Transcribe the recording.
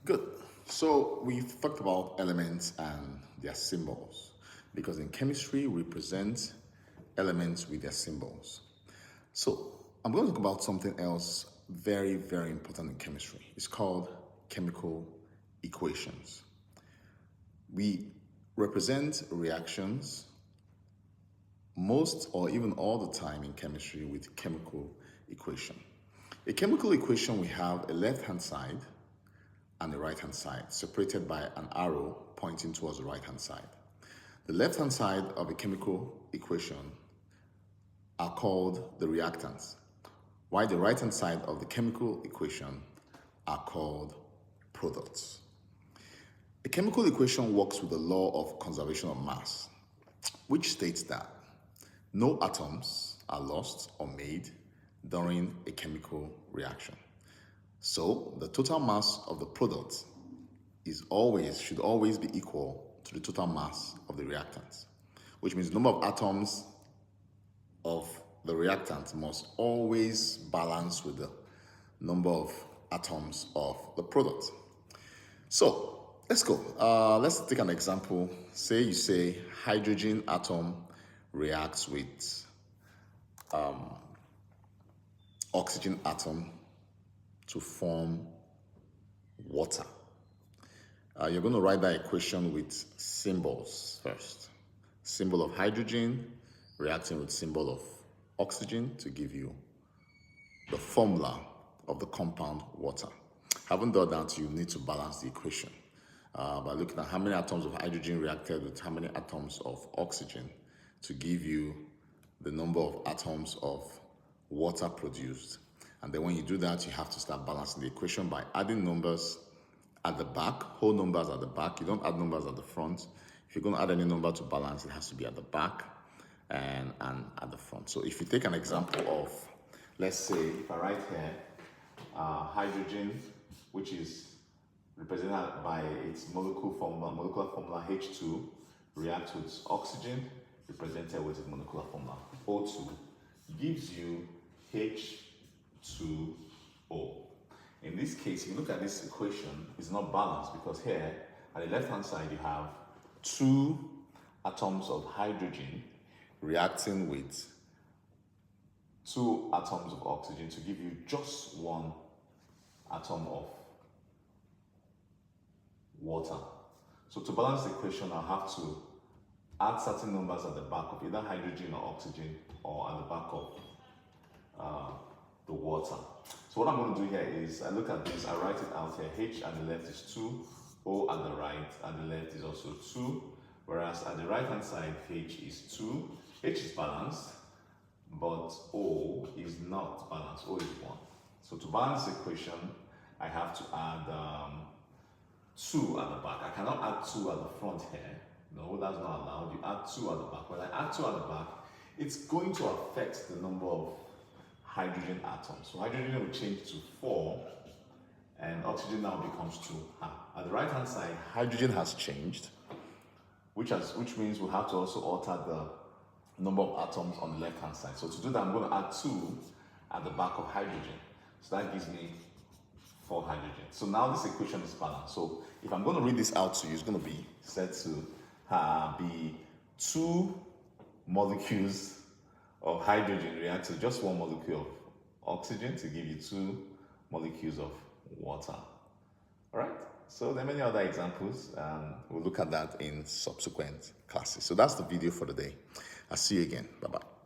Good. So we've talked about elements and their symbols because in chemistry we present elements with their symbols. So I'm going to talk about something else very, very important in chemistry. It's called chemical equations. We represent reactions most or even all the time in chemistry with chemical equation. A chemical equation, we have a left-hand side and the right-hand side, separated by an arrow pointing towards the right-hand side. The left-hand side of a chemical equation are called the reactants, while the right-hand side of the chemical equation are called products. A chemical equation works with the law of conservation of mass, which states that no atoms are lost or made during a chemical reaction. So the total mass of the product should always be equal to the total mass of the reactant, which means the number of atoms of the reactant must always balance with the number of atoms of the product. So let's go. Let's take an example. Say you say hydrogen atom reacts with oxygen atom to form water. You're going to write that equation with symbols first. Symbol of hydrogen reacting with symbol of oxygen to give you the formula of the compound water. Having done that, you need to balance the equation by looking at how many atoms of hydrogen reacted with how many atoms of oxygen to give you the number of atoms of water produced. And then when you do that, you have to start balancing the equation by adding numbers at the back, whole numbers at the back. You don't add numbers at the front. If you're going to add any number to balance, it has to be at the back and at the front. So if you take an example of, let's say, if I write here, hydrogen, which is represented by its molecular formula H2, reacts with oxygen, represented with its molecular formula O2, gives you H2O. In this case, if you look at this equation, it's not balanced because here, at the left-hand side, you have two atoms of hydrogen reacting with two atoms of oxygen to give you just one atom of water. So to balance the equation, I'll have to add certain numbers at the back of either hydrogen or oxygen, or at the back of the water. So what I'm going to do here is I look at this, I write it out here. H at the left is 2, O at the right, at the left is also 2, whereas at the right hand side, H is 2. H is balanced, but O is not balanced, O is 1. So to balance the equation, I have to add 2 at the back. I cannot add 2 at the front here. No, that's not allowed. You add 2 at the back. When I add 2 at the back, it's going to affect the number of hydrogen atoms. So hydrogen will change to 4 and oxygen now becomes 2. At the right hand side, hydrogen has changed, which means we'll have to also alter the number of atoms on the left hand side. So to do that, I'm going to add 2 at the back of hydrogen. So that gives me 4 hydrogen. So now this equation is balanced. So if I'm going to read this out to you, it's going to be said to be 2 molecules of hydrogen react to just 1 molecule of oxygen to give you 2 molecules of water. All right, so there are many other examples. We'll look at that in subsequent classes. So that's the video for today. I'll see you again. Bye-bye.